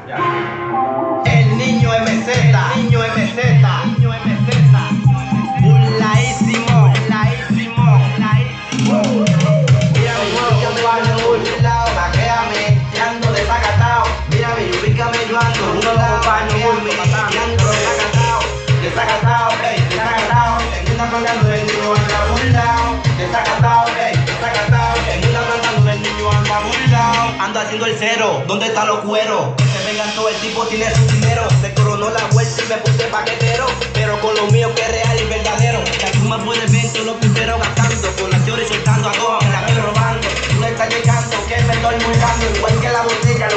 El niño MZ, niño MZ, niño MZ, burladísimo, burladísimo, burladísimo. Mira mi ubícame yo ando por un lado, vaquéame, que ando desacatado. Mira mi ubícame yo ando por un lado, vaquéame, que ando desacatado, desacatado, desacatado. En una planta el niño anda burlao, desacatado, desacatado. En una planta el niño anda burlao. Ando haciendo el cero, ¿dónde están los cueros? Se vengan todo el tipo, tiene su dinero. Se coronó la vuelta y me puse paquetero, pero con lo mío que es real y verdadero. La suma por evento, los puteros gastando, con las llores soltando a todos, me la estoy robando. Tú le estás llegando, que me estoy burlando, igual que la botella.